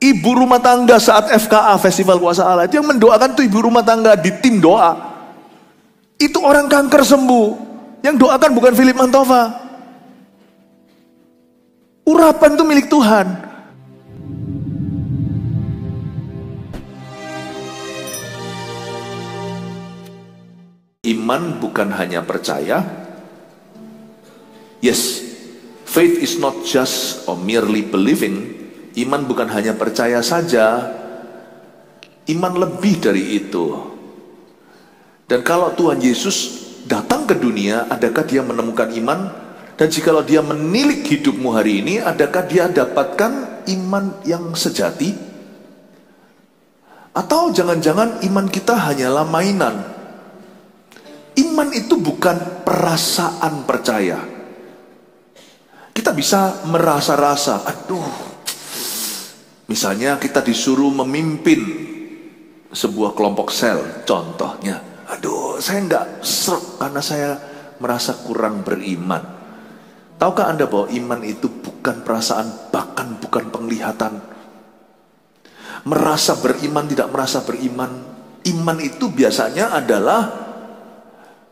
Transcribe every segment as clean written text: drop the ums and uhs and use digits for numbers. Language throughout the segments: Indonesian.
Ibu rumah tangga saat FKA, Festival Kuasa Allah, itu yang mendoakan tuh ibu rumah tangga di tim doa. Itu orang kanker sembuh. Yang doakan bukan Philip Mantova. Urapan itu milik Tuhan. Iman bukan hanya percaya. Yes, faith is not just or merely believing. Iman bukan hanya percaya saja, iman lebih dari itu. Dan kalau Tuhan Yesus datang ke dunia, adakah dia menemukan iman? Dan jikalau dia menilik hidupmu hari ini, adakah dia dapatkan iman yang sejati? Atau jangan-jangan iman kita hanyalah mainan? Iman itu bukan perasaan percaya. Kita bisa merasa-rasa, misalnya kita disuruh memimpin sebuah kelompok sel, contohnya. Saya nggak serk karena saya merasa kurang beriman. Tahukah Anda bahwa iman itu bukan perasaan, bahkan bukan penglihatan. Merasa beriman, tidak merasa beriman. Iman itu biasanya adalah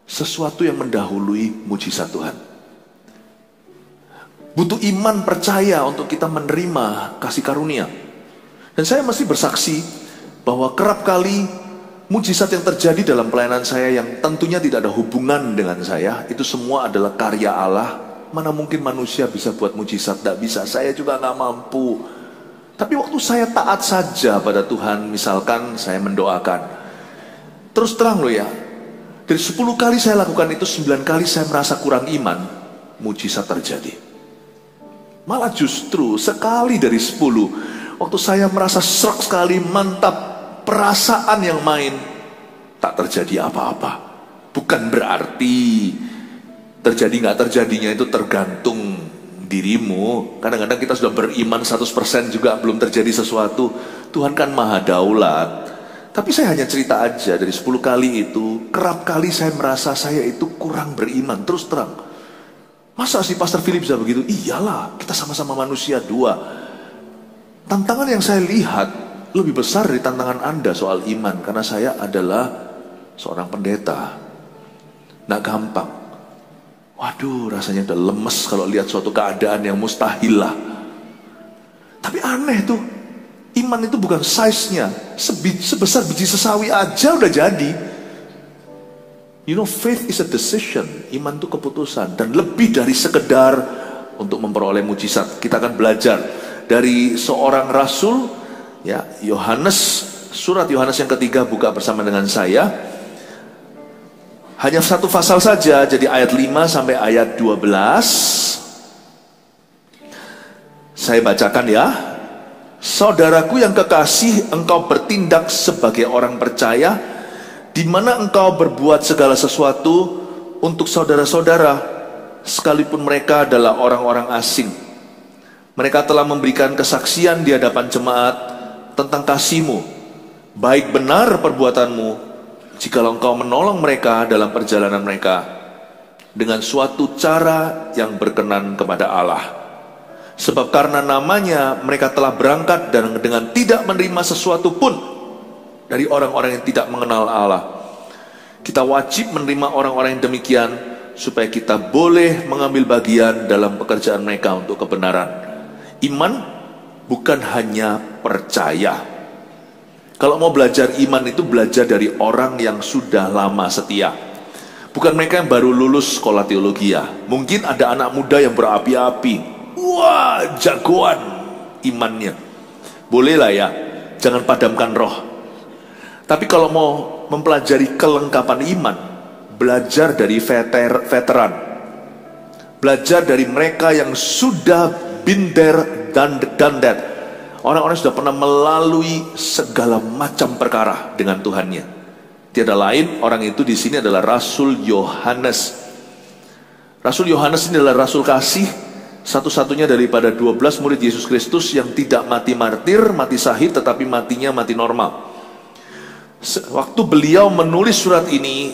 sesuatu yang mendahului mujizat Tuhan. Butuh iman percaya untuk kita menerima kasih karunia. Dan saya mesti bersaksi bahwa kerap kali mujizat yang terjadi dalam pelayanan saya yang tentunya tidak ada hubungan dengan saya, itu semua adalah karya Allah. Mana mungkin manusia bisa buat mujizat? Tidak bisa, saya juga nggak mampu. Tapi waktu saya taat saja pada Tuhan, misalkan saya mendoakan, terus terang loh ya, dari 10 kali saya lakukan itu, 9 kali saya merasa kurang iman, mujizat terjadi. Malah justru sekali dari 10, waktu saya merasa serak sekali, mantap, perasaan yang main, tak terjadi apa-apa. Bukan berarti terjadi nggak terjadinya itu tergantung dirimu. Kadang-kadang kita sudah beriman 100% juga belum terjadi sesuatu. Tuhan kan maha daulat. Tapi saya hanya cerita aja, dari 10 kali itu, kerap kali saya merasa saya itu kurang beriman. Terus terang, masa sih Pastor Philip bisa begitu? Iyalah, kita sama-sama manusia dua. Tantangan yang saya lihat lebih besar dari tantangan Anda soal iman, karena saya adalah seorang pendeta. Nggak gampang. Waduh, rasanya udah lemes kalau lihat suatu keadaan yang mustahil lah. Tapi aneh tuh, iman itu bukan size-nya, sebesar biji sesawi aja udah jadi. You know, faith is a decision. Iman itu keputusan, dan lebih dari sekedar untuk memperoleh mujizat. Kita akan belajar dari seorang rasul, ya, Yohanes, surat Yohanes yang ketiga, buka bersama dengan saya. Hanya satu pasal saja, jadi ayat 5 sampai ayat 12. Saya bacakan ya. Saudaraku yang kekasih, engkau bertindak sebagai orang percaya, di mana engkau berbuat segala sesuatu untuk saudara-saudara, sekalipun mereka adalah orang-orang asing. Mereka telah memberikan kesaksian di hadapan jemaat tentang kasih-Mu. Baik benar perbuatanmu, jikalau engkau menolong mereka dalam perjalanan mereka dengan suatu cara yang berkenan kepada Allah. Sebab karena namanya mereka telah berangkat dan dengan tidak menerima sesuatu pun dari orang-orang yang tidak mengenal Allah. Kita wajib menerima orang-orang yang demikian, supaya kita boleh mengambil bagian dalam pekerjaan mereka untuk kebenaran. Iman bukan hanya percaya. Kalau mau belajar iman itu belajar dari orang yang sudah lama setia. Bukan mereka yang baru lulus sekolah teologi ya. Mungkin ada anak muda yang berapi-api. Wah, jagoan imannya. Bolehlah ya, jangan padamkan roh. Tapi kalau mau mempelajari kelengkapan iman, belajar dari veteran. Belajar dari mereka yang sudah been there, done that. Orang-orang sudah pernah melalui segala macam perkara dengan Tuhannya. Tiada lain, orang itu di sini adalah Rasul Yohanes. Rasul Yohanes ini adalah Rasul kasih, satu-satunya daripada 12 murid Yesus Kristus yang tidak mati martir, mati syahid, tetapi matinya mati normal. Waktu beliau menulis surat ini,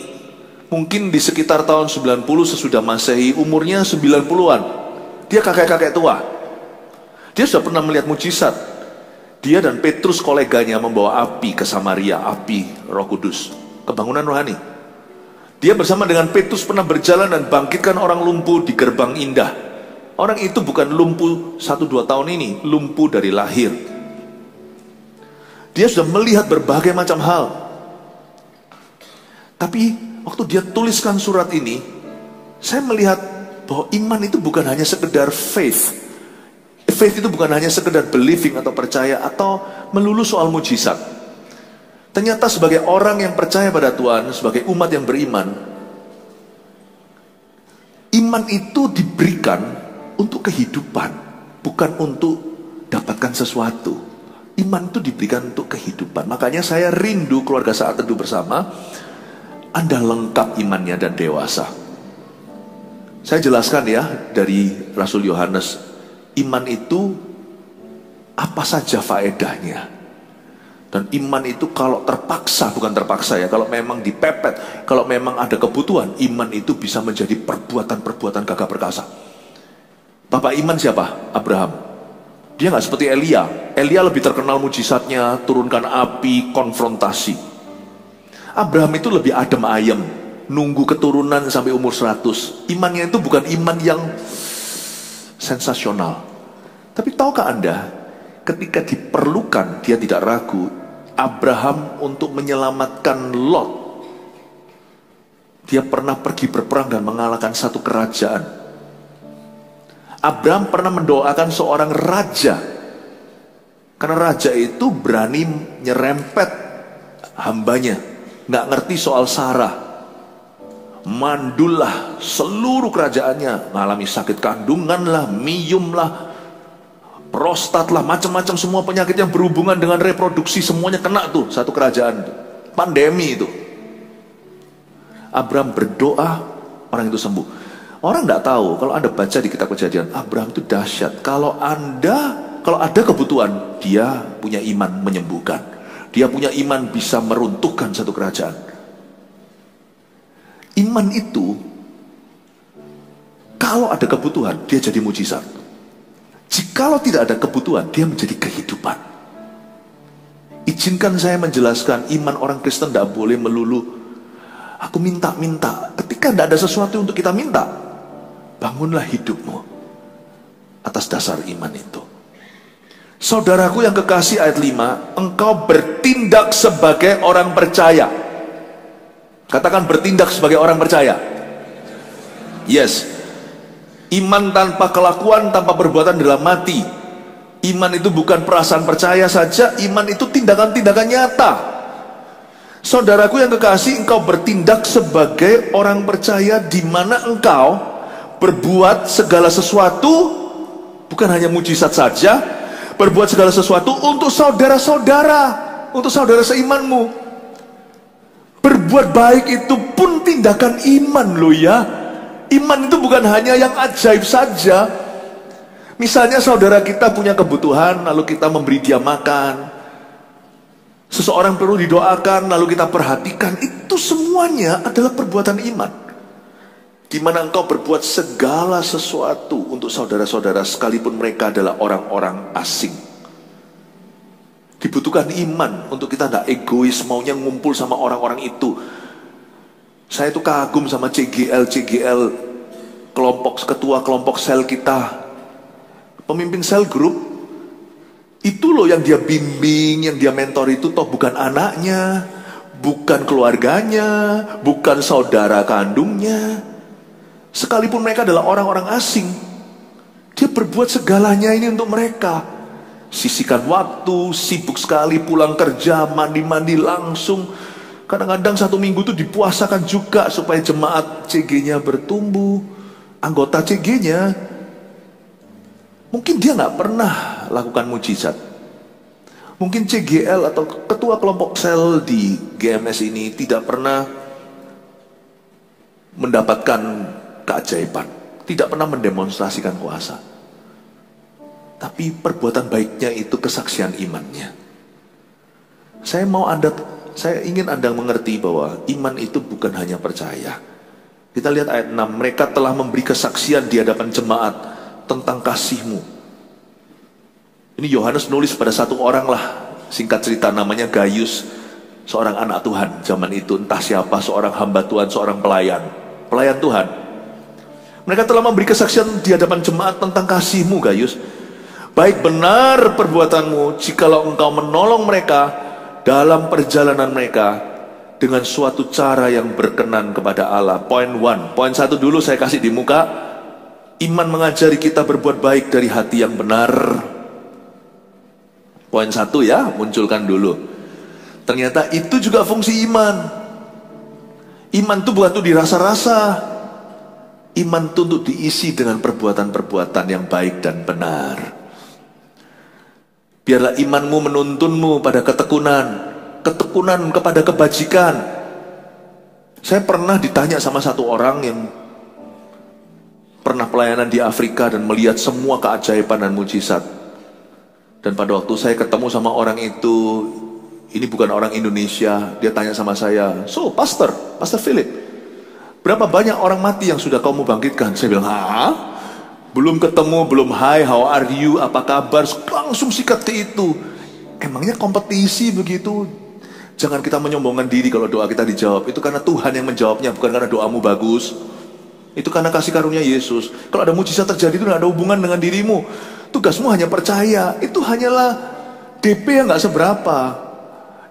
mungkin di sekitar tahun 90 sesudah Masehi, umurnya 90-an. Dia kakek-kakek tua. Dia sudah pernah melihat mujizat. Dia dan Petrus koleganya membawa api ke Samaria, api Roh Kudus, kebangunan rohani. Dia bersama dengan Petrus pernah berjalan dan bangkitkan orang lumpuh di gerbang indah. Orang itu bukan lumpuh 1-2 tahun ini, lumpuh dari lahir. Dia sudah melihat berbagai macam hal. Tapi waktu dia tuliskan surat ini, saya melihat bahwa iman itu bukan hanya sekedar faith. Faith itu bukan hanya sekedar believing atau percaya atau melulu soal mujizat. Ternyata sebagai orang yang percaya pada Tuhan, sebagai umat yang beriman, iman itu diberikan untuk kehidupan, bukan untuk dapatkan sesuatu. Iman itu diberikan untuk kehidupan. Makanya saya rindu keluarga Saat Teduh Bersama, Anda lengkap imannya dan dewasa. Saya jelaskan ya dari Rasul Yohanes, iman itu apa saja faedahnya. Dan iman itu kalau terpaksa, bukan terpaksa ya, kalau memang dipepet, kalau memang ada kebutuhan, iman itu bisa menjadi perbuatan-perbuatan gagah perkasa. Bapak iman siapa? Abraham. Dia nggak seperti Elia. Elia lebih terkenal mujizatnya, turunkan api, konfrontasi. Abraham itu lebih adem ayem, nunggu keturunan sampai umur 100. Imannya itu bukan iman yang sensasional. Tapi tahukah Anda, ketika diperlukan, dia tidak ragu. Abraham untuk menyelamatkan Lot, dia pernah pergi berperang dan mengalahkan satu kerajaan. Abraham pernah mendoakan seorang raja, karena raja itu berani nyerempet hambanya, nggak ngerti soal Sarah. Mandullah seluruh kerajaannya, mengalami sakit kandungan lah, mium lah, prostat lah, macam-macam semua penyakit yang berhubungan dengan reproduksi, semuanya kena tuh satu kerajaan, pandemi itu. Abraham berdoa, orang itu sembuh. Orang tidak tahu, kalau Anda baca di kitab Kejadian, Abraham itu dahsyat. Kalau ada kebutuhan, dia punya iman menyembuhkan. Dia punya iman bisa meruntuhkan satu kerajaan. Iman itu, kalau ada kebutuhan, dia jadi mujizat. Jikalau tidak ada kebutuhan, dia menjadi kehidupan. Izinkan saya menjelaskan, iman orang Kristen tidak boleh melulu aku minta-minta. Ketika tidak ada sesuatu untuk kita minta, bangunlah hidupmu atas dasar iman itu. Saudaraku yang kekasih, ayat 5, engkau bertindak sebagai orang percaya. Katakan bertindak sebagai orang percaya. Yes. Iman tanpa kelakuan, tanpa perbuatan adalah mati. Iman itu bukan perasaan percaya saja, iman itu tindakan-tindakan nyata. Saudaraku yang kekasih, engkau bertindak sebagai orang percaya, di mana engkau berbuat segala sesuatu, bukan hanya mujizat saja, berbuat segala sesuatu untuk saudara-saudara, untuk saudara seimanmu. Berbuat baik itu pun tindakan iman loh ya. Iman itu bukan hanya yang ajaib saja. Misalnya saudara kita punya kebutuhan, lalu kita memberi dia makan. Seseorang perlu didoakan, lalu kita perhatikan. Itu semuanya adalah perbuatan iman. Di mana engkau berbuat segala sesuatu untuk saudara-saudara, sekalipun mereka adalah orang-orang asing. Dibutuhkan iman untuk kita tidak egois, maunya ngumpul sama orang-orang itu. Saya itu kagum sama CGL, ketua kelompok sel kita, pemimpin sel grup. Itu loh yang dia bimbing, yang dia mentor itu toh bukan anaknya, bukan keluarganya, bukan saudara kandungnya. Sekalipun mereka adalah orang-orang asing, dia berbuat segalanya ini untuk mereka. Sisihkan waktu, sibuk sekali pulang kerja, mandi-mandi langsung. Kadang-kadang 1 minggu itu dipuasakan juga supaya jemaat CG-nya bertumbuh. Anggota CG-nya mungkin dia nggak pernah lakukan mujizat. Mungkin CGL atau ketua kelompok sel di GMS ini tidak pernah mendapatkan keajaiban, tidak pernah mendemonstrasikan kuasa. Tapi perbuatan baiknya itu kesaksian imannya. Saya ingin Anda mengerti bahwa iman itu bukan hanya percaya. Kita lihat ayat 6, mereka telah memberi kesaksian di hadapan jemaat tentang kasih-Mu. Ini Yohanes nulis pada satu orang lah, singkat cerita namanya Gaius, seorang anak Tuhan zaman itu, entah siapa, seorang hamba Tuhan, seorang pelayan Tuhan. Mereka telah memberi kesaksian di hadapan jemaat tentang kasih-Mu, Gaius. Baik benar perbuatanmu jikalau engkau menolong mereka dalam perjalanan mereka dengan suatu cara yang berkenan kepada Allah. Poin 1. Poin 1 dulu saya kasih di muka. Iman mengajari kita berbuat baik dari hati yang benar. Poin 1 ya, munculkan dulu. Ternyata itu juga fungsi iman. Iman itu bukan untuk dirasa-rasa. Iman itu untuk diisi dengan perbuatan-perbuatan yang baik dan benar. Biarlah imanmu menuntunmu pada ketekunan kepada kebajikan. Saya pernah ditanya sama satu orang yang pernah pelayanan di Afrika dan melihat semua keajaiban dan mujizat. Dan pada waktu saya ketemu sama orang itu, ini bukan orang Indonesia, dia tanya sama saya, "So, Pastor Philip, berapa banyak orang mati yang sudah kamu bangkitkan?" Saya bilang, belum ketemu, belum hi, how are you, apa kabar, langsung sikat ke itu. Emangnya kompetisi begitu? Jangan kita menyombongkan diri kalau doa kita dijawab. Itu karena Tuhan yang menjawabnya, bukan karena doamu bagus. Itu karena kasih karunia Yesus. Kalau ada mujizat terjadi itu tidak ada hubungan dengan dirimu. Tugasmu hanya percaya. Itu hanyalah DP yang gak seberapa.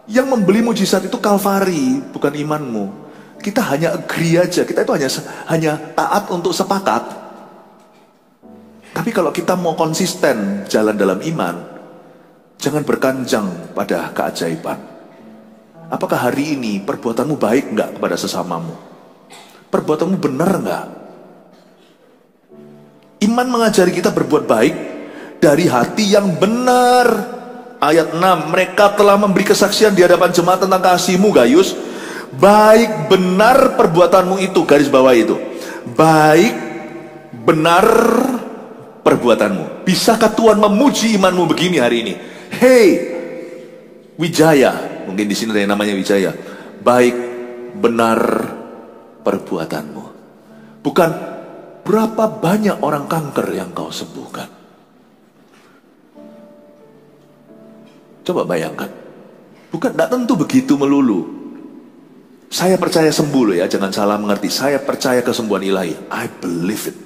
Yang membeli mujizat itu Kalvari, bukan imanmu. Kita hanya agree aja. Kita itu hanya taat untuk sepakat. Tapi kalau kita mau konsisten jalan dalam iman, jangan berkanjang pada keajaiban. Apakah hari ini perbuatanmu baik enggak kepada sesamamu? Perbuatanmu benar enggak? Iman mengajari kita berbuat baik dari hati yang benar. Ayat 6, mereka telah memberi kesaksian di hadapan jemaat tentang kasih-Mu, Gaius. Baik benar perbuatanmu itu, garis bawah itu. Baik benar perbuatanmu. Bisakah Tuhan memuji imanmu begini hari ini? Hey, Wijaya, mungkin di sini ada yang namanya Wijaya. Baik benar perbuatanmu. Bukan berapa banyak orang kanker yang kau sembuhkan. Coba bayangkan. Bukan, tidak tentu begitu melulu. Saya percaya sembuh loh ya, jangan salah mengerti. Saya percaya kesembuhan ilahi. I believe it.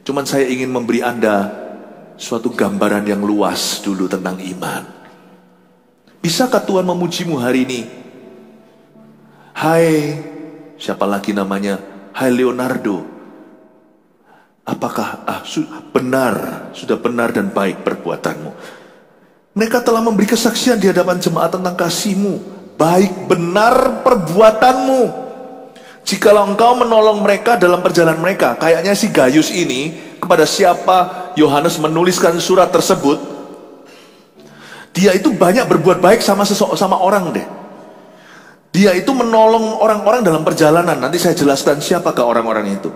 Cuman saya ingin memberi Anda suatu gambaran yang luas dulu tentang iman. Bisakah Tuhan memujimu hari ini? Hai, siapa lagi namanya? Hai Leonardo. Apakah sudah benar dan baik perbuatanmu? Mereka telah memberi kesaksian di hadapan jemaat tentang kasih-Mu. Baik benar perbuatanmu. Jikalau engkau menolong mereka dalam perjalanan mereka. Kayaknya si Gaius ini, kepada siapa Yohanes menuliskan surat tersebut, dia itu banyak berbuat baik sama orang deh. Dia itu menolong orang-orang dalam perjalanan. Nanti saya jelaskan siapakah orang-orang itu.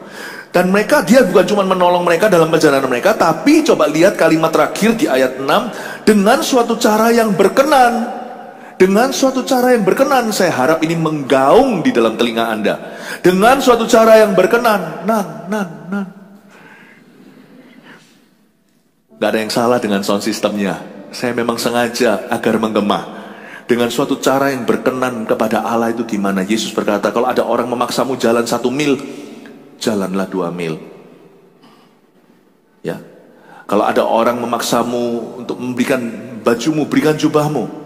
Dan dia bukan cuma menolong mereka dalam perjalanan mereka, tapi coba lihat kalimat terakhir di ayat 6, dengan suatu cara yang berkenan. Dengan suatu cara yang berkenan. Saya harap ini menggaung di dalam telinga Anda. Dengan suatu cara yang berkenan. Gak ada yang salah dengan sound systemnya. Saya memang sengaja agar menggema. Dengan suatu cara yang berkenan kepada Allah itu gimana? Yesus berkata, kalau ada orang memaksamu jalan 1 mil, jalanlah 2 mil. Ya. Kalau ada orang memaksamu untuk memberikan bajumu, berikan jubahmu.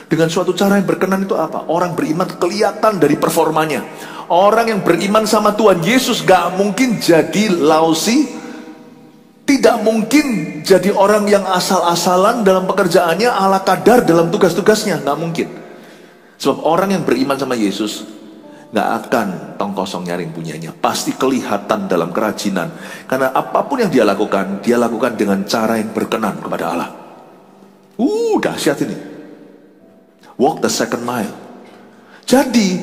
Dengan suatu cara yang berkenan itu apa? Orang beriman kelihatan dari performanya. Orang yang beriman sama Tuhan Yesus gak mungkin jadi lausi. Tidak mungkin jadi orang yang asal-asalan dalam pekerjaannya, ala kadar dalam tugas-tugasnya. Gak mungkin. Sebab orang yang beriman sama Yesus gak akan tong kosong nyaring punyanya. Pasti kelihatan dalam kerajinan. Karena apapun yang dia lakukan dengan cara yang berkenan kepada Allah. Dahsyat ini. Walk the second mile. Jadi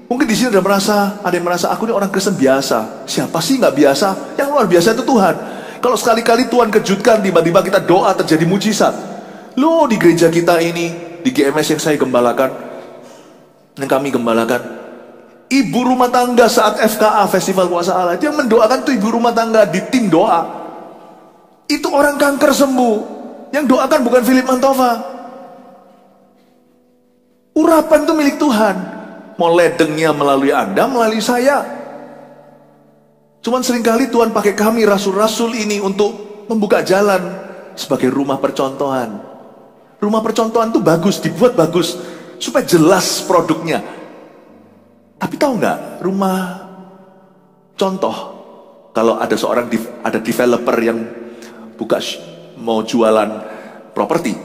mungkin di sini ada yang merasa aku ini orang Kristen biasa. Siapa sih nggak biasa? Yang luar biasa itu Tuhan. Kalau sekali-kali Tuhan kejutkan, tiba-tiba kita doa terjadi mujizat. Loh, di gereja kita ini, di GMS yang saya gembalakan, yang kami gembalakan, ibu rumah tangga saat FKA, Festival Kuasa Allah, itu yang mendoakan tuh ibu rumah tangga di tim doa. Itu orang kanker sembuh. Yang doakan bukan Philip Mantova. Urapan itu milik Tuhan. Mau ledengnya melalui Anda, melalui saya. Cuman seringkali Tuhan pakai kami rasul-rasul ini untuk membuka jalan sebagai rumah percontohan. Rumah percontohan itu bagus, dibuat bagus supaya jelas produknya. Tapi tahu nggak, rumah contoh, kalau ada ada developer yang mau jualan properti,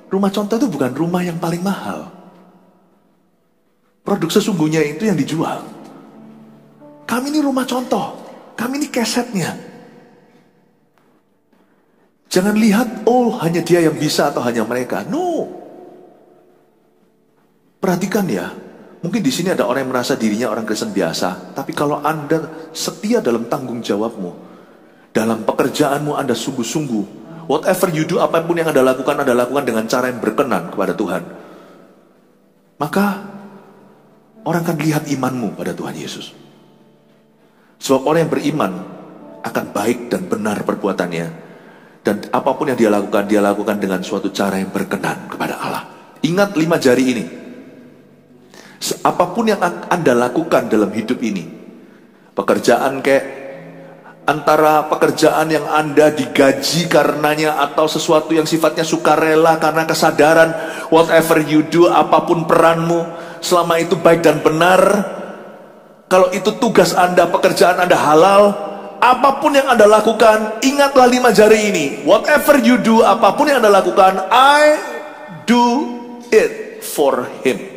rumah contoh itu bukan rumah yang paling mahal. Produk sesungguhnya itu yang dijual. Kami ini rumah contoh, kami ini kesetnya. Jangan lihat, oh hanya dia yang bisa atau hanya mereka. No. Perhatikan ya, mungkin di sini ada orang yang merasa dirinya orang Kristen biasa, tapi kalau Anda setia dalam tanggung jawabmu, dalam pekerjaanmu Anda sungguh-sungguh, whatever you do, apapun yang Anda lakukan dengan cara yang berkenan kepada Tuhan. Maka orang akan lihat imanmu pada Tuhan Yesus. Sebab orang yang beriman akan baik dan benar perbuatannya. Dan apapun yang dia lakukan dengan suatu cara yang berkenan kepada Allah. Ingat 5 jari ini. Apapun yang Anda lakukan dalam hidup ini, pekerjaan antara pekerjaan yang Anda digaji karenanya atau sesuatu yang sifatnya sukarela karena kesadaran, whatever you do, apapun peranmu, selama itu baik dan benar, kalau itu tugas Anda, pekerjaan Anda halal, apapun yang Anda lakukan, ingatlah 5 jari ini. Whatever you do, apapun yang Anda lakukan, I do it for Him.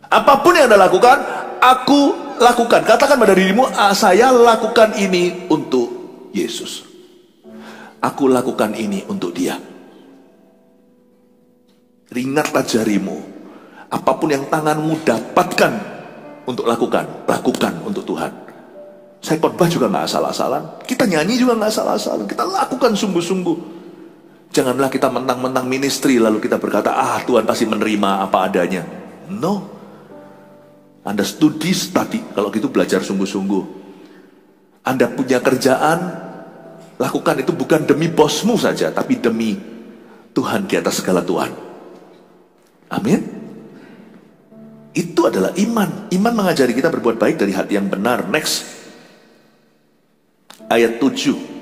Apapun yang Anda lakukan, aku lakukan. Katakan pada dirimu, saya lakukan ini untuk Yesus. Aku lakukan ini untuk Dia. Ringatlah jarimu. Apapun yang tanganmu dapatkan untuk lakukan untuk Tuhan. Saya khotbah juga nggak asal-asalan. Kita nyanyi juga nggak asal-asalan. Kita lakukan sungguh-sungguh. Janganlah kita mentang-mentang ministry lalu kita berkata, Tuhan pasti menerima apa adanya. No. Anda study, kalau gitu belajar sungguh-sungguh. Anda punya kerjaan, lakukan itu bukan demi bosmu saja, tapi demi Tuhan di atas segala Tuhan. Amin. Itu adalah iman. Iman mengajari kita berbuat baik dari hati yang benar. Next. Ayat 7.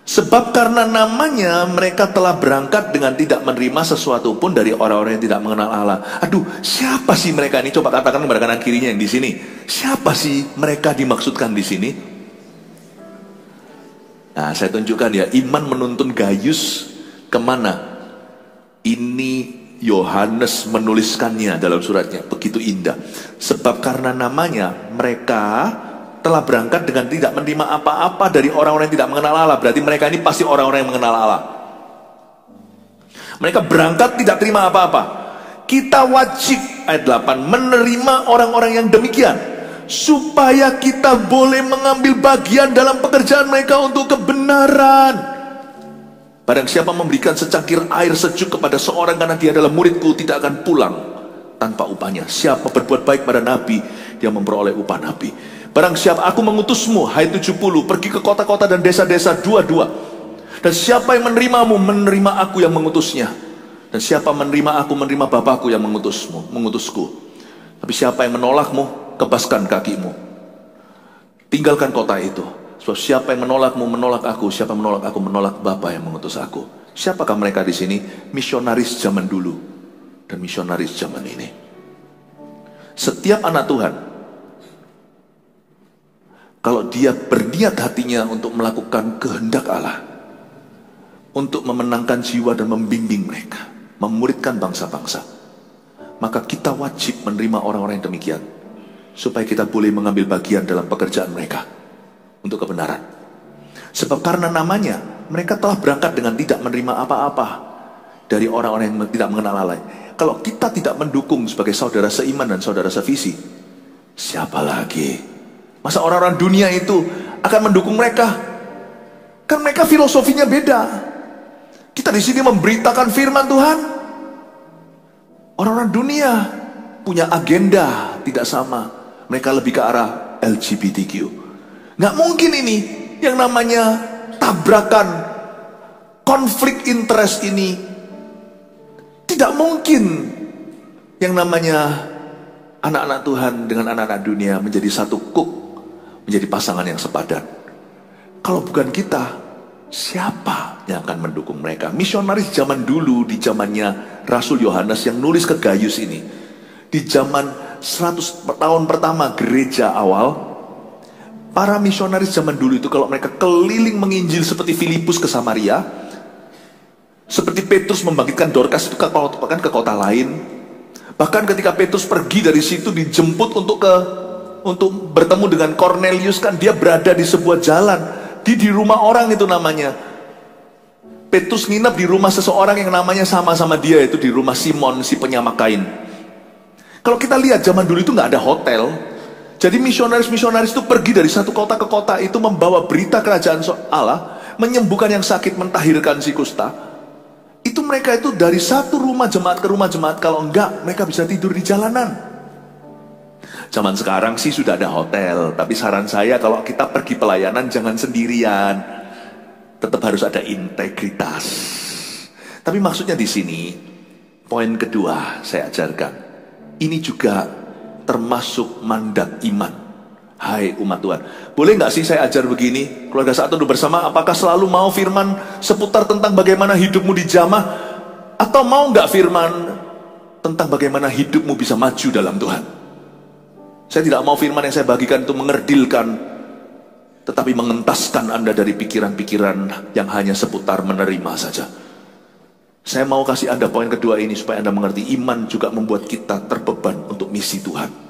Sebab karena namanya mereka telah berangkat dengan tidak menerima sesuatu pun dari orang-orang yang tidak mengenal Allah. Aduh, siapa sih mereka ini? Coba katakan kepada kanan kirinya yang di sini. Siapa sih mereka dimaksudkan di sini? Nah, saya tunjukkan ya, iman menuntun Gaius kemana? Ini Yohanes menuliskannya dalam suratnya, begitu indah. Sebab karena namanya mereka telah berangkat dengan tidak menerima apa-apa dari orang-orang yang tidak mengenal Allah. Berarti mereka ini pasti orang-orang yang mengenal Allah. Mereka berangkat tidak terima apa-apa. Kita wajib, ayat 8, menerima orang-orang yang demikian, supaya kita boleh mengambil bagian dalam pekerjaan mereka untuk kebenaran. Barang siapa memberikan secangkir air sejuk kepada seorang karena dia adalah muridku, tidak akan pulang tanpa upahnya. Siapa berbuat baik pada nabi, dia memperoleh upah nabi. Barang siapa aku mengutusmu, hai 70, pergi ke kota-kota dan desa-desa 22. Dan siapa yang menerimamu, menerima aku yang mengutusnya. Dan siapa menerima aku, menerima Bapakku yang mengutusku. Tapi siapa yang menolakmu, kebaskan kakimu. Tinggalkan kota itu. Sebab siapa yang menolakmu, menolak aku. Siapa menolak aku, menolak Bapa yang mengutus aku. Siapakah mereka di sini? Misionaris zaman dulu dan misionaris zaman ini. Setiap anak Tuhan, kalau dia berniat hatinya untuk melakukan kehendak Allah, untuk memenangkan jiwa dan membimbing mereka, memuridkan bangsa-bangsa, maka kita wajib menerima orang-orang yang demikian, supaya kita boleh mengambil bagian dalam pekerjaan mereka untuk kebenaran. Sebab karena namanya, mereka telah berangkat dengan tidak menerima apa-apa dari orang-orang yang tidak mengenal Allah. Kalau kita tidak mendukung sebagai saudara seiman dan saudara sevisi, siapa lagi? Masa orang-orang dunia itu akan mendukung mereka? Kan mereka filosofinya beda. Kita di sini memberitakan firman Tuhan. Orang-orang dunia punya agenda tidak sama. Mereka lebih ke arah LGBTQ. Nggak mungkin ini yang namanya tabrakan konflik interest ini, tidak mungkin yang namanya anak-anak Tuhan dengan anak-anak dunia menjadi satu kuk, menjadi pasangan yang sepadan. Kalau bukan kita, siapa yang akan mendukung mereka? Misionaris zaman dulu, di zamannya Rasul Yohanes yang nulis ke Gaius ini, di zaman 100 tahun pertama gereja awal, para misionaris zaman dulu itu kalau mereka keliling menginjil seperti Filipus ke Samaria, seperti Petrus membangkitkan Dorcas itu ke kota lain, bahkan ketika Petrus pergi dari situ dijemput untuk bertemu dengan Cornelius, kan dia berada di sebuah jalan, di rumah orang itu namanya. Petrus nginep di rumah seseorang yang namanya sama-sama dia, itu di rumah Simon si penyamak kain. Kalau kita lihat zaman dulu itu nggak ada hotel. Jadi misionaris-misionaris itu pergi dari satu kota ke kota itu membawa berita kerajaan Allah, menyembuhkan yang sakit, mentahirkan si kusta. Itu mereka itu dari satu rumah jemaat ke rumah jemaat, kalau enggak mereka bisa tidur di jalanan. Zaman sekarang sih sudah ada hotel, tapi saran saya kalau kita pergi pelayanan jangan sendirian. Tetap harus ada integritas. Tapi maksudnya di sini, poin kedua saya ajarkan. Ini juga termasuk mandat iman. Hai umat Tuhan, boleh nggak sih saya ajar begini? Keluarga Saat Teduh Bersama, apakah selalu mau firman seputar tentang bagaimana hidupmu dijamah? Atau mau nggak firman tentang bagaimana hidupmu bisa maju dalam Tuhan? Saya tidak mau firman yang saya bagikan itu mengerdilkan, tetapi mengentaskan Anda dari pikiran-pikiran yang hanya seputar menerima saja. Saya mau kasih Anda poin kedua ini supaya Anda mengerti, iman juga membuat kita terbeban untuk misi Tuhan.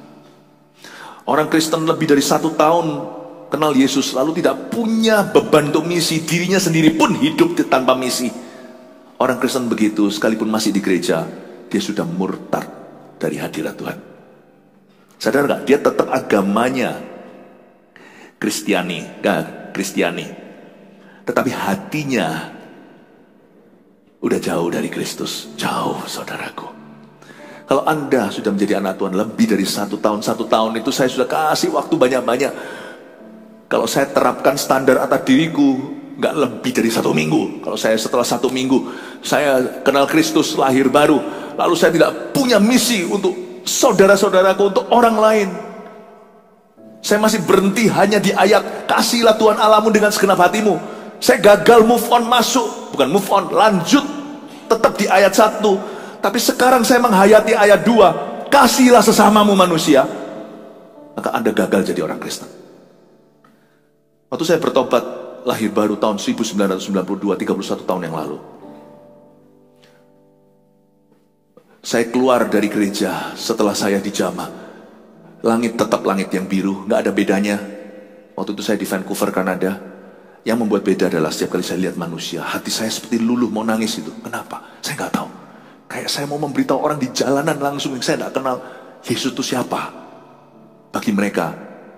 Orang Kristen lebih dari 1 tahun kenal Yesus, lalu tidak punya beban untuk misi, dirinya sendiri pun hidup tanpa misi. Orang Kristen begitu, sekalipun masih di gereja, dia sudah murtad dari hadirat Tuhan. Sadar gak? Dia tetap agamanya Kristiani, tetapi hatinya udah jauh dari Kristus. Jauh, saudaraku. Kalau Anda sudah menjadi anak Tuhan lebih dari 1 tahun, 1 tahun itu saya sudah kasih waktu banyak-banyak. Kalau saya terapkan standar atas diriku, nggak lebih dari 1 minggu. Kalau saya setelah 1 minggu, saya kenal Kristus, lahir baru, lalu saya tidak punya misi untuk saudara-saudaraku, untuk orang lain. Saya masih berhenti hanya di ayat, kasihlah Tuhan Allahmu dengan segenap hatimu. Saya gagal move on masuk, bukan move on, lanjut, tetap di ayat 1. Tapi sekarang saya menghayati ayat 2, kasihlah sesamamu manusia. Maka Anda gagal jadi orang Kristen. Waktu saya bertobat, lahir baru tahun 1992, 31 tahun yang lalu. Saya keluar dari gereja setelah saya dijamah. Langit tetap langit yang biru, gak ada bedanya. Waktu itu saya di Vancouver, Kanada. Yang membuat beda adalah setiap kali saya lihat manusia, hati saya seperti luluh mau nangis itu. Kenapa? Saya gak tahu. Kayak saya mau memberitahu orang di jalanan langsung yang saya gak kenal, Yesus itu siapa bagi mereka.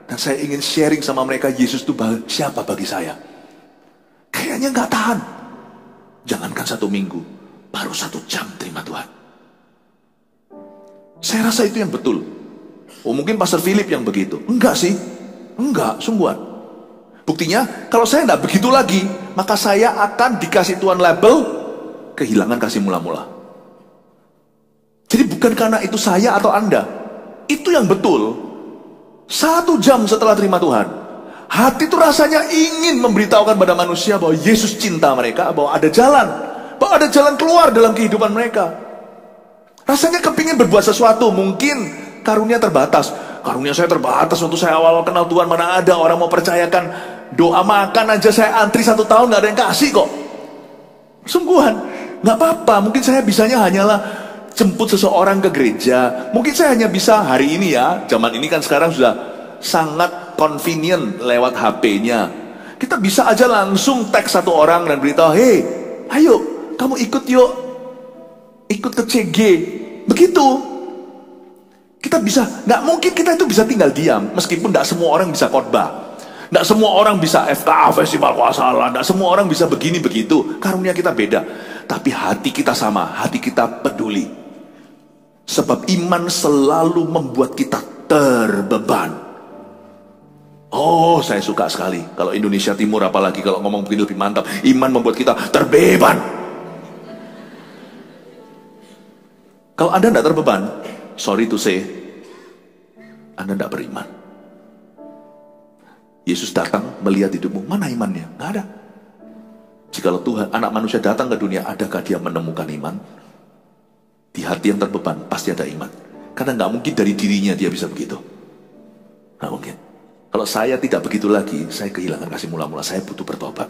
Dan saya ingin sharing sama mereka, Yesus itu siapa bagi saya. Kayaknya gak tahan. Jangankan 1 minggu, baru 1 jam terima Tuhan. Saya rasa itu yang betul. Oh mungkin Pastor Philip yang begitu. Enggak sih, enggak, sungguhan. Buktinya kalau saya enggak begitu lagi, maka saya akan dikasih Tuhan label kehilangan kasih mula-mula. Jadi bukan karena itu saya atau Anda, itu yang betul. 1 jam setelah terima Tuhan, hati itu rasanya ingin memberitahukan pada manusia bahwa Yesus cinta mereka, bahwa ada jalan keluar dalam kehidupan mereka. Rasanya kepingin berbuat sesuatu. Mungkin karunia terbatas. Karunia saya terbatas. Waktu saya awal kenal Tuhan, mana ada orang mau percayakan doa makan aja saya antri 1 tahun gak ada yang kasih kok. Sungguhan, gak apa-apa. Mungkin saya bisanya hanyalah jemput seseorang ke gereja. Mungkin saya hanya bisa hari ini ya, zaman ini kan sekarang sudah sangat convenient lewat HP-nya. Kita bisa aja langsung tag 1 orang dan beritahu, hey, ayo kamu ikut yuk, ikut ke CG. Begitu. Kita bisa, nggak mungkin kita itu bisa tinggal diam. Meskipun nggak semua orang bisa khotbah, nggak semua orang bisa FKA Festival Kuasa Allah, nggak semua orang bisa begini begitu. Karunia kita beda, tapi hati kita sama, hati kita peduli. Sebab iman selalu membuat kita terbeban. Oh, saya suka sekali. Kalau Indonesia Timur apalagi kalau ngomong begini lebih mantap. Iman membuat kita terbeban. Kalau Anda tidak terbeban, sorry to say, Anda tidak beriman. Yesus datang melihat hidupmu, mana imannya? Nggak ada. Jikalau Tuhan, anak manusia datang ke dunia, adakah dia menemukan iman? Di hati yang terbeban, pasti ada iman. Karena nggak mungkin dari dirinya dia bisa begitu. Nggak mungkin. Kalau saya tidak begitu lagi, saya kehilangan kasih mula-mula, saya butuh bertobat.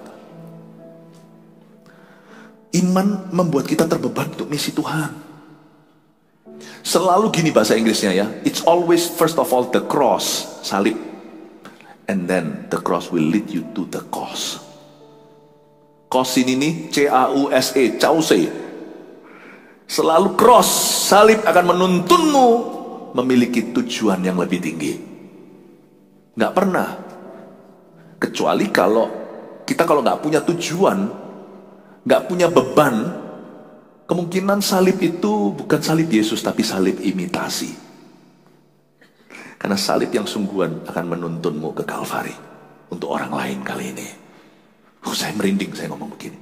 Iman membuat kita terbeban untuk misi Tuhan. Selalu gini bahasa Inggrisnya ya, it's always first of all the cross, salib, and then the cross will lead you to the cause. Cause ini nih, C-A-U-S-E, cause. Selalu cross, salib akan menuntunmu memiliki tujuan yang lebih tinggi. Nggak pernah, kecuali kalau kita nggak punya tujuan, nggak punya beban, kemungkinan salib itu bukan salib Yesus, tapi salib imitasi. Karena salib yang sungguhan akan menuntunmu ke Kalvari untuk orang lain kali ini. Saya merinding saya ngomong begini.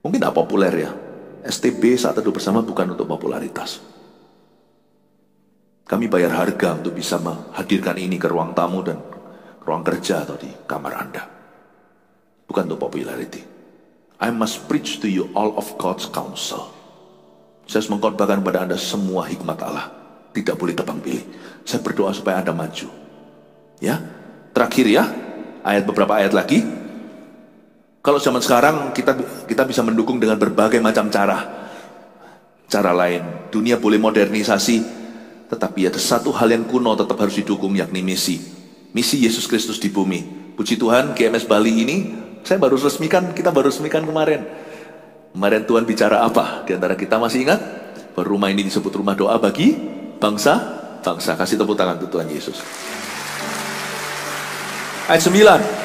Mungkin tidak populer ya. STB Saat Teduh Bersama bukan untuk popularitas. Kami bayar harga untuk bisa menghadirkan ini ke ruang tamu dan ruang kerja atau di kamar Anda. Bukan untuk popularity. I must preach to you all of God's counsel. Saya harus mengkhotbahkan kepada Anda semua hikmat Allah. Tidak boleh tebang pilih. Saya berdoa supaya Anda maju. Ya, terakhir ya, beberapa ayat lagi. Kalau zaman sekarang kita bisa mendukung dengan berbagai macam cara lain. Dunia boleh modernisasi, tetapi ada satu hal yang kuno tetap harus didukung, yakni misi Yesus Kristus di bumi. Puji Tuhan, GMS Bali ini kita baru resmikan kemarin. Kemarin Tuhan bicara apa? Di antara kita masih ingat? Bahwa rumah ini disebut rumah doa bagi bangsa. Kasih tepuk tangan untuk Tuhan Yesus. Ayat 9.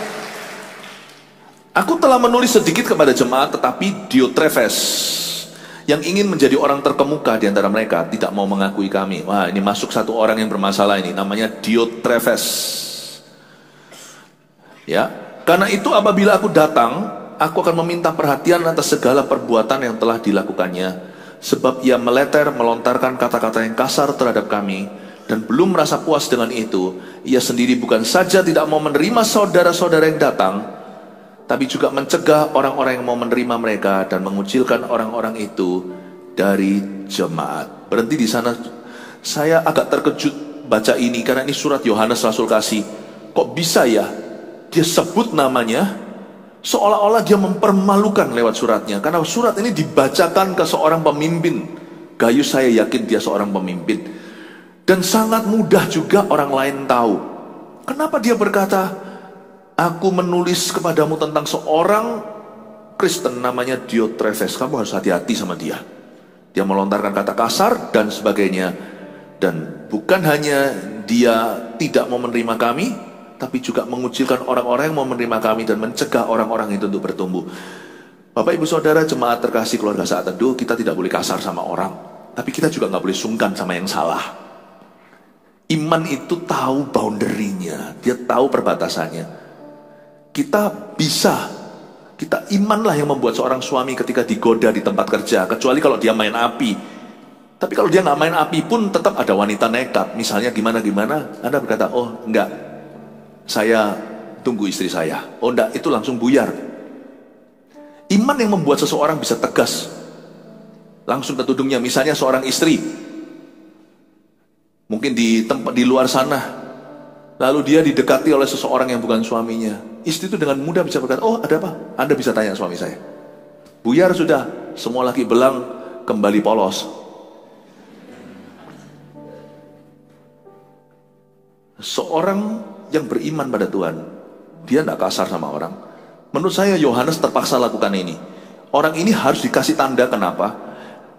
Aku telah menulis sedikit kepada jemaat, tetapi Diotrefes yang ingin menjadi orang terkemuka di antara mereka tidak mau mengakui kami. Wah, ini masuk satu orang yang bermasalah ini, namanya Diotrefes. Ya, karena itu apabila aku datang, aku akan meminta perhatian atas segala perbuatan yang telah dilakukannya, sebab ia melontarkan kata-kata yang kasar terhadap kami, dan belum merasa puas dengan itu. Ia sendiri bukan saja tidak mau menerima saudara-saudara yang datang, tapi juga mencegah orang-orang yang mau menerima mereka dan mengucilkan orang-orang itu dari jemaat. Berhenti di sana. Saya agak terkejut baca ini karena ini surat Yohanes Rasul Kasih. Kok bisa ya dia sebut namanya seolah-olah dia mempermalukan lewat suratnya, karena surat ini dibacakan ke seorang pemimpin. Gayus, saya yakin dia seorang pemimpin, dan sangat mudah juga orang lain tahu. Kenapa dia berkata, aku menulis kepadamu tentang seorang Kristen namanya Diotrefes, kamu harus hati-hati sama dia. Dia melontarkan kata kasar dan sebagainya. Dan bukan hanya dia tidak mau menerima kami, tapi juga mengucilkan orang-orang yang mau menerima kami dan mencegah orang-orang itu untuk bertumbuh. Bapak ibu saudara jemaat terkasih keluarga Saat Teduh, kita tidak boleh kasar sama orang, tapi kita juga nggak boleh sungkan sama yang salah. Iman itu tahu boundary-nya, dia tahu perbatasannya. Kita imanlah yang membuat seorang suami ketika digoda di tempat kerja, kecuali kalau dia main api. Tapi kalau dia nggak main api pun tetap ada wanita nekat. Misalnya gimana, Anda berkata, oh enggak, saya tunggu istri saya. Oh enggak, itu langsung buyar. Iman yang membuat seseorang bisa tegas langsung ke tudungnya. Misalnya seorang istri mungkin di luar sana, lalu dia didekati oleh seseorang yang bukan suaminya. Istri itu dengan mudah bisa berkata, oh ada apa? Anda bisa tanya suami saya. Buyar sudah, semua laki belang kembali polos. Seorang yang beriman pada Tuhan, dia tidak kasar sama orang. Menurut saya Yohanes terpaksa lakukan ini. Orang ini harus dikasih tanda. Kenapa?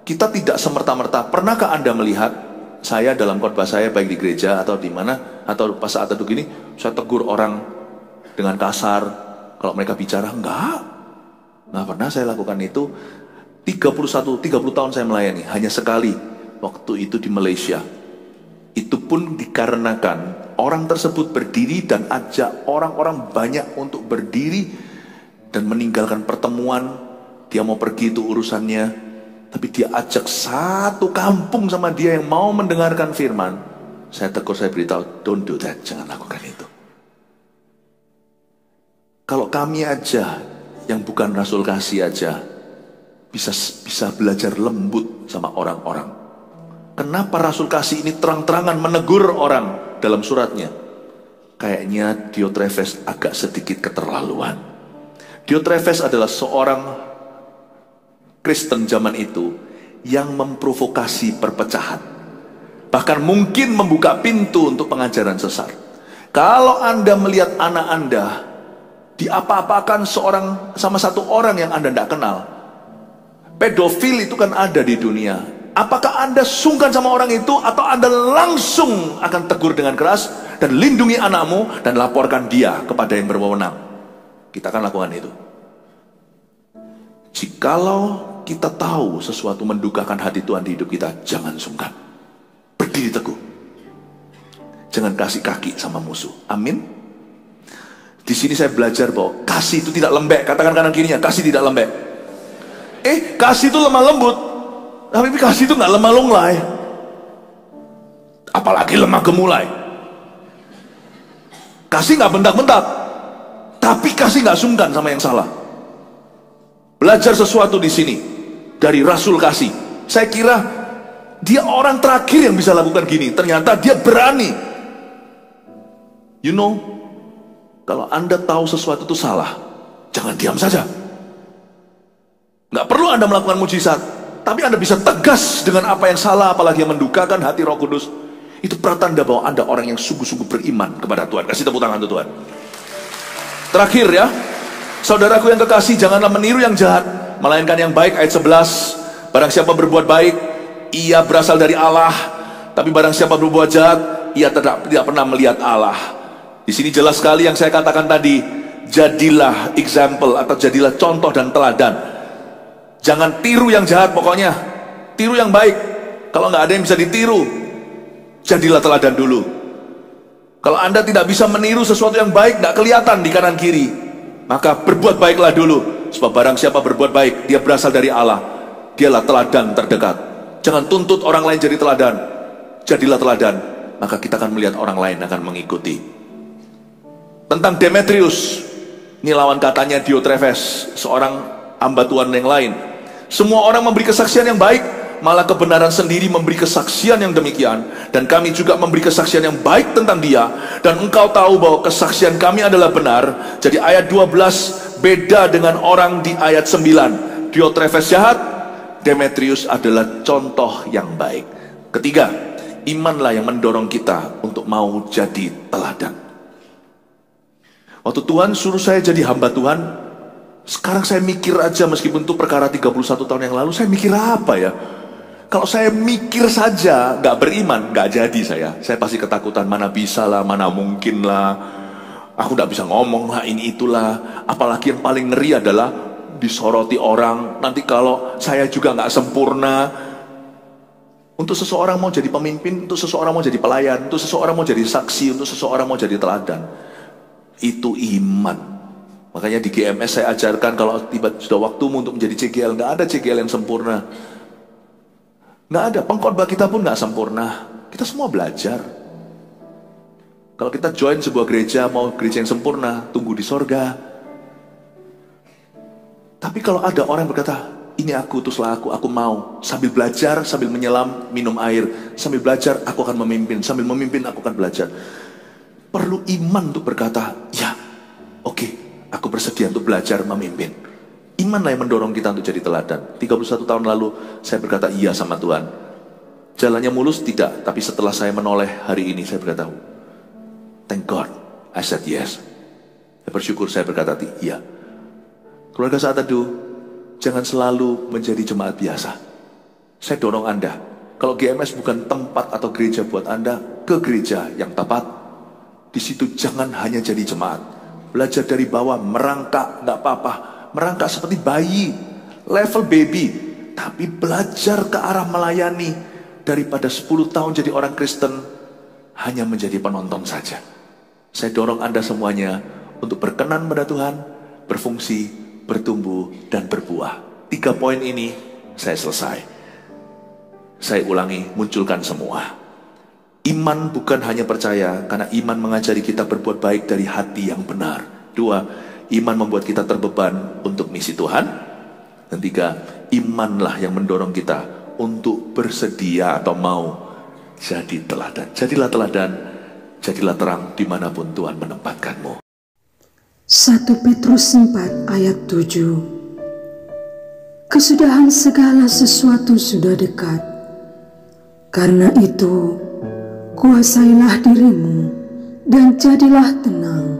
Kita tidak semerta-merta. Pernahkah Anda melihat saya dalam khotbah saya, baik di gereja atau di mana, atau pas saat teduh gini, saya tegur orang dengan kasar kalau mereka bicara? Enggak pernah saya lakukan itu. 30 tahun saya melayani, hanya sekali, waktu itu di Malaysia. Itu pun dikarenakan orang tersebut berdiri dan ajak orang-orang banyak untuk berdiri dan meninggalkan pertemuan. Dia mau pergi, itu urusannya, tapi dia ajak satu kampung sama dia yang mau mendengarkan firman. Saya tegur, saya beritahu, don't do that, jangan lakukan itu. Kalau kami aja yang bukan rasul kasih aja bisa belajar lembut sama orang-orang, kenapa rasul kasih ini terang-terangan menegur orang dalam suratnya? Kayaknya Diotrefes agak sedikit keterlaluan. Diotrefes adalah seorang Kristen zaman itu yang memprovokasi perpecahan, bahkan mungkin membuka pintu untuk pengajaran sesat. Kalau Anda melihat anak Anda diapa-apakan sama satu orang yang Anda tidak kenal, pedofil itu kan ada di dunia. Apakah Anda sungkan sama orang itu, atau Anda langsung akan tegur dengan keras dan lindungi anakmu dan laporkan dia kepada yang berwenang? Kita akan lakukan itu. Jikalau kita tahu sesuatu mendukakan hati Tuhan di hidup kita, jangan sungkan, berdiri teguh, jangan kasih kaki sama musuh. Amin. Di sini saya belajar bahwa kasih itu tidak lembek. Katakan kanan kirinya, kasih tidak lembek. Kasih itu lemah lembut, tapi kasih itu nggak lemah lunglai, apalagi lemah gemulai. Kasih nggak bentak-bentak, tapi kasih nggak sungkan sama yang salah. Belajar sesuatu di sini dari rasul kasih. Saya kira dia orang terakhir yang bisa lakukan gini. Ternyata dia berani. You know, kalau Anda tahu sesuatu itu salah, jangan diam saja. Nggak perlu Anda melakukan mujizat, tapi Anda bisa tegas dengan apa yang salah, apalagi yang mendukakan hati Roh Kudus. Itu pertanda bahwa Anda orang yang sungguh-sungguh beriman kepada Tuhan. Kasih tepuk tangan untuk Tuhan. Terakhir ya, saudaraku yang kekasih, janganlah meniru yang jahat, melainkan yang baik. Ayat 11, barang siapa berbuat baik, ia berasal dari Allah, tapi barang siapa berbuat jahat, ia tidak pernah melihat Allah. Di sini jelas sekali yang saya katakan tadi, jadilah example atau jadilah contoh dan teladan. Jangan tiru yang jahat, pokoknya tiru yang baik. Kalau nggak ada yang bisa ditiru, jadilah teladan dulu. Kalau Anda tidak bisa meniru sesuatu yang baik, nggak kelihatan di kanan kiri, maka berbuat baiklah dulu. Sebab barang siapa berbuat baik, dia berasal dari Allah. Dialah teladan terdekat. Jangan tuntut orang lain jadi teladan, jadilah teladan, maka kita akan melihat orang lain akan mengikuti. Tentang Demetrius, ini lawan katanya Diotrefes, seorang hamba Tuhan yang lain. Semua orang memberi kesaksian yang baik, malah kebenaran sendiri memberi kesaksian yang demikian. Dan kami juga memberi kesaksian yang baik tentang dia. Dan engkau tahu bahwa kesaksian kami adalah benar. Jadi ayat 12 beda dengan orang di ayat 9. Diotrefes jahat, Demetrius adalah contoh yang baik. Ketiga, imanlah yang mendorong kita untuk mau jadi teladan. Waktu Tuhan suruh saya jadi hamba Tuhan, sekarang saya mikir aja, meskipun itu perkara 31 tahun yang lalu, saya mikir apa ya? Kalau saya mikir saja, gak beriman, gak jadi saya. Saya pasti ketakutan, mana bisa lah, mana mungkin lah. Aku gak bisa ngomong lah, ini itulah. Apalagi yang paling ngeri adalah disoroti orang. Nanti kalau saya juga gak sempurna. Untuk seseorang mau jadi pemimpin, untuk seseorang mau jadi pelayan, untuk seseorang mau jadi saksi, untuk seseorang mau jadi teladan, itu iman. Makanya di GMS saya ajarkan, kalau tiba sudah waktumu untuk menjadi CGL, nggak ada CGL yang sempurna, nggak ada. Pengkhotbah kita pun nggak sempurna. Kita semua belajar. Kalau kita join sebuah gereja, mau gereja yang sempurna, tunggu di sorga. Tapi kalau ada orang berkata, ini aku, utuslah aku mau, sambil belajar, sambil menyelam, minum air, sambil belajar, aku akan memimpin, sambil memimpin, aku akan belajar. Perlu iman untuk berkata, ya, oke, aku bersedia untuk belajar memimpin. Imanlah yang mendorong kita untuk jadi teladan. 31 tahun lalu, saya berkata iya sama Tuhan. Jalannya mulus? Tidak. Tapi setelah saya menoleh hari ini, saya berkata, thank God, I said yes. Saya bersyukur, saya berkata iya. Keluarga Saat Teduh, jangan selalu menjadi jemaat biasa. Saya dorong Anda, kalau GMS bukan tempat atau gereja buat Anda, ke gereja yang tepat. Di situ jangan hanya jadi jemaat. Belajar dari bawah, merangkak, nggak apa-apa. Merangkak seperti bayi, level baby. Tapi belajar ke arah melayani. Daripada 10 tahun jadi orang Kristen, hanya menjadi penonton saja. Saya dorong Anda semuanya untuk berkenan pada Tuhan, berfungsi, bertumbuh, dan berbuah. 3 poin ini saya selesai. Saya ulangi, munculkan semua. Iman bukan hanya percaya, karena iman mengajari kita berbuat baik dari hati yang benar. 2, iman membuat kita terbeban untuk misi Tuhan. Dan 3, imanlah yang mendorong kita untuk bersedia atau mau jadi teladan. Jadilah teladan, jadilah terang dimanapun Tuhan menempatkanmu. 1 Petrus 4 ayat 7. Kesudahan segala sesuatu sudah dekat. Karena itu, kuasailah dirimu dan jadilah tenang,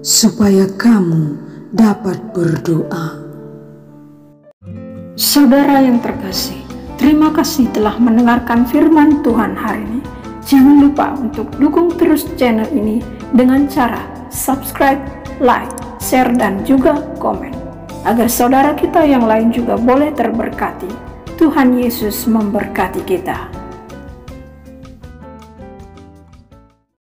supaya kamu dapat berdoa. Saudara yang terkasih, terima kasih telah mendengarkan firman Tuhan hari ini. Jangan lupa untuk dukung terus channel ini dengan cara subscribe, like, share, dan juga komen, agar saudara kita yang lain juga boleh terberkati. Tuhan Yesus memberkati kita.